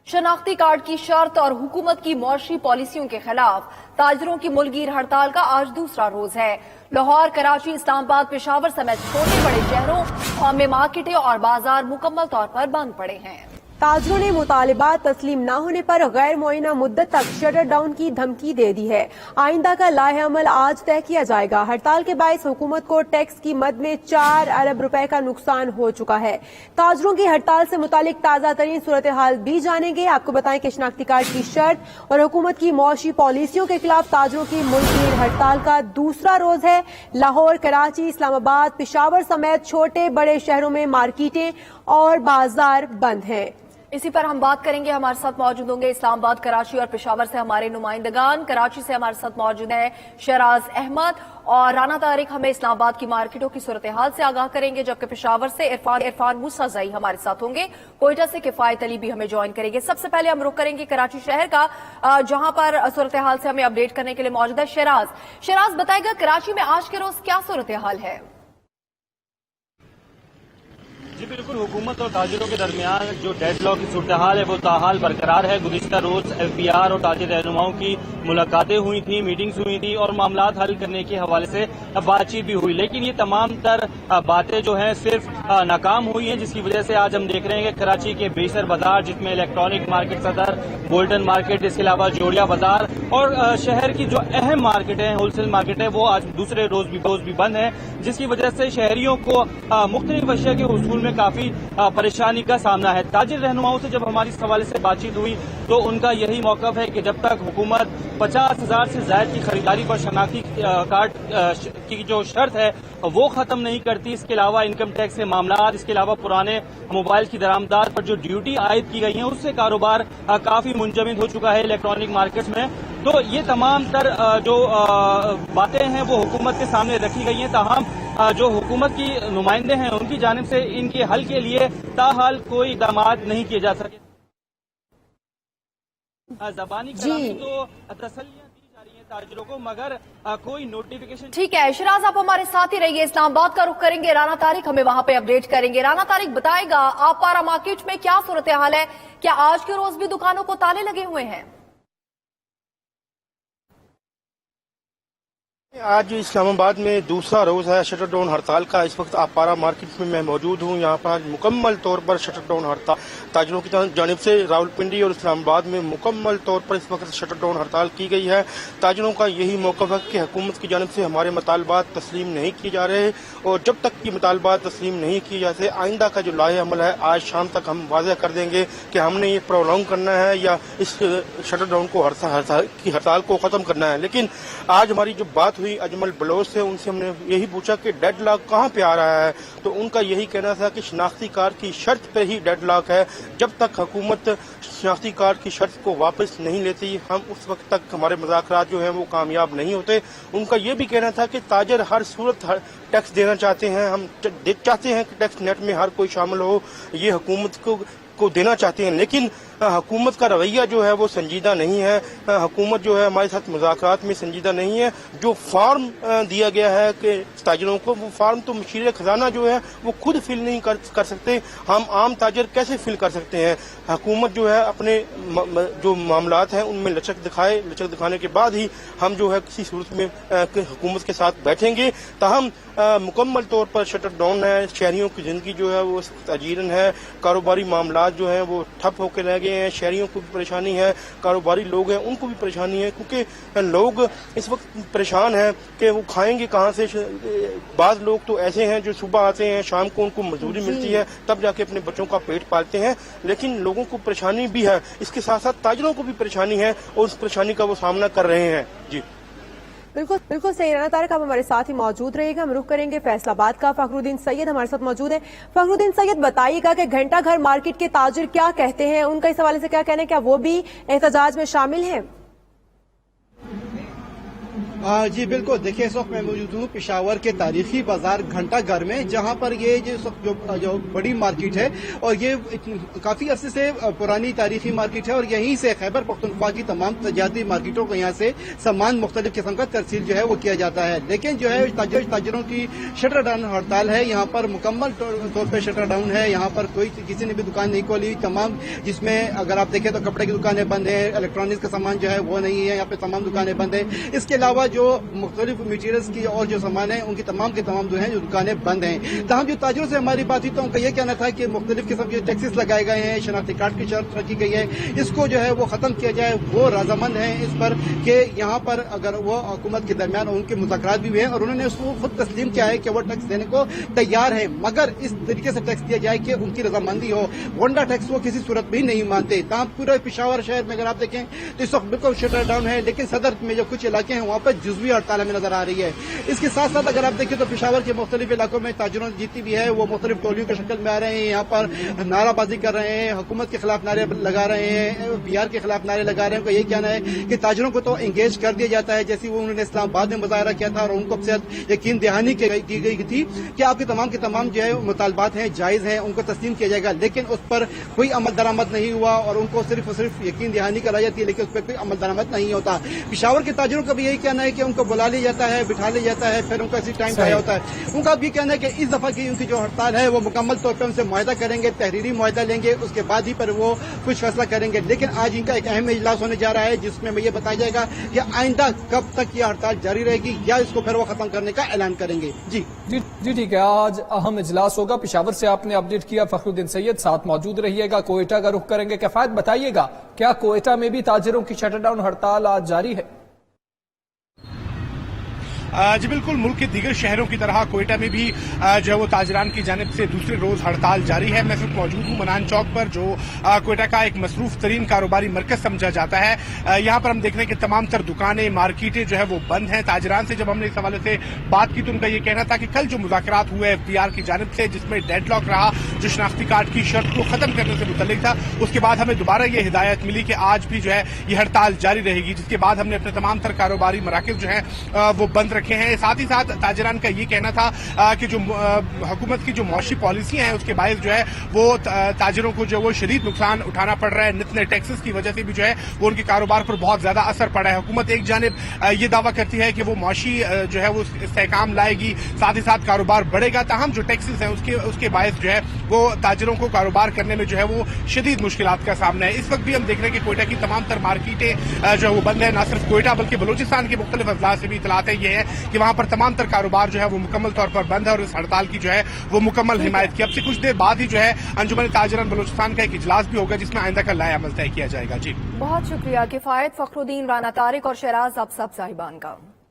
शनाख्ती card की शर्त और हुकूमत की मौशी पॉलिसियों के खिलाफ ताजरों की मुल्कीर हड़ताल का आज दूसरा रोज है। लाहौर, कराची, इस्लामाबाद, पेशावर समेत छोटे बड़े शहरों में मार्केटें और बाजार मुकम्मल तौर पर बंद पड़े हैं। ताजरों ने मुतालिबात तस्लीम न होने पर गैर मुअय्यना मुद्दत तक शटर डाउन की धमकी दे दी है। आइंदा का लाहे अमल आज तय किया जाएगा। हड़ताल के बायस हुकूमत को टैक्स की मद में 4 अरब रुपए का नुकसान हो चुका है। ताजरों की हड़ताल से मुतालिक ताजा तरीन सूरत हाल भी जानेंगे। आपको बताएं कि शनाख्ती कार्ड की शर्त और हुकूमत की मौशी पॉलिसियों के खिलाफ ताजरों की मुल्की हड़ताल का दूसरा रोज है। लाहौर, कराची, इस्लामाबाद, पेशावर समेत छोटे बड़े शहरों में मार्केटें और बाजार बंद हैं। इसी पर हम बात करेंगे। हमारे साथ मौजूद होंगे इस्लामाबाद, कराची और पेशावर से हमारे नुमाइंदगान। कराची से हमारे साथ मौजूद है शहराज अहमद और राना तारिक हमें इस्लामाबाद की मार्केटों की सूरत हाल से आगाह करेंगे, जबकि पेशावर से इरफान मूसाज़ई हमारे साथ होंगे। कोयटा से किफायत अली भी हमें ज्वाइन करेंगे। सबसे पहले हम रुख करेंगे कराची शहर का, जहां पर सूरत हाल से हमें अपडेट करने के लिए मौजूद है शहराज बताएगा कराची में आज के रोज क्या सूरत हाल है? जी बिल्कुल, हुकूमत और ताजिरों के दरमियान जो डेडलॉक की सूरत हाल है वो ताहाल बरकरार है। गुज़िश्ता रोज FBR और ताजिर रहनुमाओं की मुलाकातें हुई थी, मीटिंग्स हुई थी और मामलात हल करने के हवाले से बातचीत भी हुई, लेकिन ये तमाम तर बातें जो हैं सिर्फ नाकाम हुई हैं, जिसकी वजह से आज हम देख रहे हैं कि कराची के बेसर बाजार, जिसमें इलेक्ट्रॉनिक मार्केट सदर, बोल्टन मार्केट, इसके अलावा जोड़िया बाजार और शहर की जो अहम मार्केट है, होलसेल मार्केट है, वो आज दूसरे रोज भी बंद है, जिसकी वजह से शहरियों को मुख्तलिफ अशिया के उसूल में काफी परेशानी का सामना है। ताजिर रहनुमाओं से जब हमारी इस हवाले से बातचीत हुई तो उनका यही मौकफ है कि जब तक हुकूमत 50,000 से ज्यादा की खरीदारी पर शनाख्ती कार्ड की जो शर्त है वो खत्म नहीं करती, इसके अलावा इनकम टैक्स के मामला, इसके अलावा पुराने मोबाइल की दरामदार पर जो ड्यूटी आयद की गई है उससे कारोबार काफी मुंजमद हो चुका है इलेक्ट्रॉनिक मार्केट्स में। तो ये तमाम तर जो बातें हैं वो हुकूमत के सामने रखी गई हैं, ताहम जो हुकूमत की नुमाइंदे हैं उनकी जानिब से इनके हल के लिए ताहाल कोई इक़दाम नहीं किए जा सके। ज़बानी कलामी तो तसल्लियां दी जा रही हैं ताजिरों को, मगर कोई नोटिफिकेशन। ठीक है शहराज, आप हमारे साथ ही रहिए। इस्लामाबाद का रुख करेंगे, राना तारिक हमें वहां पे अपडेट करेंगे। राना तारिक बताएगा आप पारा मार्केट में क्या सूरत हाल है? क्या आज के रोज भी दुकानों को ताले लगे हुए हैं? आज इस्लामाबाद में दूसरा रोज है शटर डाउन हड़ताल का। इस वक्त आपारा मार्केट में मैं मौजूद हूँ। यहाँ पर आज मुकम्मल तौर पर शटर डाउन हड़ताल ताजिरों की जानिब से रावलपिंडी और इस्लामाबाद में मुकम्मल तौर पर इस वक्त शटर डाउन हड़ताल की गई है। ताजिरों का यही मौक़िफ़ है कि हुकूमत की जानिब से हमारे मुतालबात तस्लीम नहीं किए जा रहे और जब तक की मुतालबात तस्लीम नहीं किए जाते आइंदा का जो लाहे अमल है आज शाम तक हम वाज़ेह कर देंगे कि हमने ये प्रोलॉन्ग करना है या इस शटर डाउन को हड़ताल को ख़त्म करना है। लेकिन आज हमारी जो बात हुई अजमल बलोच से, उनसे हमने यही पूछा कि डेडलॉक कहाँ पे आ रहा है, तो उनका यही कहना था कि शनाख्ती कार्ड की शर्त पे ही डेडलॉक है। जब तक हुकूमत शनाख्ती कार्ड की शर्त को वापस नहीं लेती हम उस वक्त तक हमारे मुज़ाकरात जो हैं वो कामयाब नहीं होते। उनका ये भी कहना था कि ताजर हर सूरत टैक्स देना चाहते हैं, हम चाहते हैं कि टैक्स नेट में हर कोई शामिल हो, ये हुकूमत को देना चाहते हैं, लेकिन हुकूमत का रवैया जो है वो संजीदा नहीं है। हुकूमत जो है हमारे साथ मुज़ाकरात में संजीदा नहीं है। जो फार्म दिया गया है कि ताजिरों को, वो फार्म तो मशीर खजाना जो है वो खुद फिल नहीं कर सकते, हम आम ताजर कैसे फिल कर सकते हैं? हुकूमत जो है अपने जो मामलात हैं उनमें लचक दिखाने के बाद ही हम जो है किसी सूरत में हुकूमत के साथ बैठेंगे। ताहम मुकम्मल तौर पर शटर डाउन है, शहरियों की जिंदगी जो है वो अजीरन है, कारोबारी मामलात जो है वो ठप होकर रह गए हैं, शहरियों को भी परेशानी है, कारोबारी लोग हैं उनको भी परेशानी है, क्योंकि लोग इस वक्त परेशान हैं कि वो खाएंगे कहाँ से। बाज़ लोग तो ऐसे हैं जो सुबह आते हैं, शाम को उनको मजदूरी मिलती है, तब जाके अपने बच्चों का पेट पालते हैं, लेकिन लोगों को परेशानी भी है, इसके साथ साथ ताजिरों को भी परेशानी है और उस परेशानी का वो सामना कर रहे हैं। जी बिल्कुल सही। राना तारिक आप हमारे साथ ही मौजूद रहेगा। हम रुख करेंगे फैसलाबाद का। फखरुद्दीन सैयद हमारे साथ मौजूद है। फखरुद्दीन सैयद बताइएगा कि घंटा घर मार्केट के ताजिर क्या कहते हैं, उनका इस हवाले से क्या कहना है, क्या वो भी एहतजाज में शामिल हैं? जी बिल्कुल, देखिए इस वक्त मैं मौजूद हूँ पेशावर के तारीखी बाजार घंटा घर में, जहाँ पर ये जो बड़ी मार्केट है और ये काफी अरसे से पुरानी तारीखी मार्केट है और यहीं से खैबर पख्तूनख्वा की तमाम तजारती मार्केटों को यहाँ से सामान मुख्तलिफ किस्म का तरसील जो है वो किया जाता है। लेकिन जो है ताजरों की शटर डाउन हड़ताल है, यहाँ पर मुकम्मल तौर पर शटर डाउन है। यहाँ पर कोई किसी ने भी दुकान नहीं खोली, तमाम जिसमें अगर आप देखें तो कपड़े की दुकानें बंद है, इलेक्ट्रॉनिक्स का सामान जो है वो नहीं है, यहाँ पे तमाम दुकानें बंद है। इसके अलावा जो मुख्तलिफ मटीरियल्स की और जो सामान है उनकी तमाम के तमाम जो है जो दुकानें बंद हैं। तमाम जो ताजिरों से हमारी बात हुई तो उनका यह कहना था कि मुख्तलिफ किस्म के टैक्सेस लगाए गए हैं, शनाख्ती कार्ड की शर्त रखी गई है, इसको जो है वो खत्म किया जाए। वो रजामंद है इस पर कि यहाँ पर अगर वो हुकूमत के दरमियान उनके मुज़ाकरात भी हुए हैं और उन्होंने उसको खुद तस्लीम किया है कि वो टैक्स देने को तैयार है, मगर इस तरीके से टैक्स दिया जाए कि उनकी रजामंदी हो। वंडा टैक्स वो किसी सूरत में ही नहीं मानते। तमाम पूरे पेशावर शहर में अगर आप देखें तो इस वक्त बिल्कुल शटर डाउन है, लेकिन सदर में जो कुछ इलाके हैं वहाँ पर जुज़वी हड़ताल हमें नजर आ रही है। इसके साथ साथ अगर आप देखें तो पेशावर के मुख्तलिफ इलाकों में ताजिरों जीती भी है, वो मुख्तलिफ टोलियों की शक्ल में आ रहे हैं, यहाँ पर नाराबाजी कर रहे हैं, हुकूमत के खिलाफ नारे लगा रहे हैं, बिहार के खिलाफ नारे लगा रहे हैं। उनका यही कहना है कि ताजिरों को तो एंगेज कर दिया जाता है, जैसे वो उन्होंने इस्लामाबाद में मुजाहरा किया था और उनको यकीन दहानी की गई थी कि आपके तमाम के तमाम जो है मुतालबात हैं जायज हैं, उनको तस्लीम किया जाएगा। लेकिन उस पर कोई अमल दरामद नहीं हुआ और उनको सिर्फ और सिर्फ यकीन दहानी कराई जाती है, लेकिन उस पर कोई अमल दरामद नहीं होता। पेशावर के ताजिरों का भी यही कहना है कि उनको बुला लिया जाता है, बिठा लिया जाता है, फिर उनका इसी टाइम तय होता है। उनका भी कहना है कि इस दफा की उनकी जो हड़ताल है वो मुकम्मल तौर पर उनसे मुआहदा करेंगे, तहरीरी मुआहदा लेंगे, उसके बाद ही पर वो कुछ फैसला करेंगे। लेकिन आज इनका एक अहम इजलास होने जा रहा है जिसमें ये बताया जाएगा कि आइंदा कब तक ये हड़ताल जारी रहेगी या इसको फिर वो खत्म करने का ऐलान करेंगे। जी ठीक है, आज अहम इजलास होगा। पेशावर से आपने अपडेट किया, फखरुद्दीन सैयद साथ मौजूद रहिएगा। कोयटा का रुख करेंगे। किफायत बताइएगा, क्या कोयटा में भी ताजिरों की शटरडाउन हड़ताल आज जारी है? जी बिल्कुल, मुल्क के दीगर शहरों की तरह कोयटा में भी जो है वो ताजरान की जानिब से दूसरे रोज हड़ताल जारी है। मैं सिर्फ मौजूद हूँ मनान चौक पर, जो कोयटा का एक मसरूफ तरीन कारोबारी मरकज समझा जाता है। यहाँ पर हम देख रहे हैं कि तमाम तर दुकानें, मार्केटें जो है वो बंद हैं। ताजरान से जब हमने इस हवाले से बात की तो उनका ये कहना था कि कल जो मुज़ाकरात हुए FPR की जानिब से, जिसमें डेडलॉक रहा, जो शनाख्ती कार्ड की शर्त को खत्म करने से मुतल्लिक था, उसके बाद हमें दोबारा ये हिदायत मिली कि आज भी जो है ये हड़ताल जारी रहेगी, जिसके बाद हमने अपने तमाम तर कारोबारी मराकज़ जो है वो बंद रखे हैं। साथ ही साथ ताजरान का ये कहना था कि जो हुकूमत की जो मौशी पॉलिसियां हैं उसके बायस जो है वो ताजरों को जो वो शदीद नुकसान उठाना पड़ रहा है। नित नए टैक्सेस की वजह से भी जो है वो उनके कारोबार पर बहुत ज्यादा असर पड़ा है। हुकूमत एक जानिब ये दावा करती है कि वो मौशी जो है वो इस्तेहकाम लाएगी, साथ ही साथ कारोबार बढ़ेगा, ताहम जो टैक्सेस हैं उसके बायस जो है वो ताजरों को कारोबार करने में जो है वो शदीद मुश्किलात का सामना है। इस वक्त भी हम देख रहे हैं कि कोयटा की तमाम तर मार्केटें जो है वो बंद है। न सिर्फ कोयटा बल्कि बलूचिस्तान के मुख्तलिफ अजला से भी इतलात है ये है कि वहां पर तमाम तर कारोबार जो है वो मुकम्मल तौर पर बंद है और इस हड़ताल की जो है वो मुकम्मल हिमायत की। अब से कुछ देर बाद ही जो है अंजुमन ताजरान बलूचिस्तान का एक इजलास भी होगा जिसमें आइंदा का लाया अमल तय किया जाएगा। जी बहुत शुक्रिया किफायत, फखरुद्दीन, राना तारिक और शहराज आप सब साहिबान का।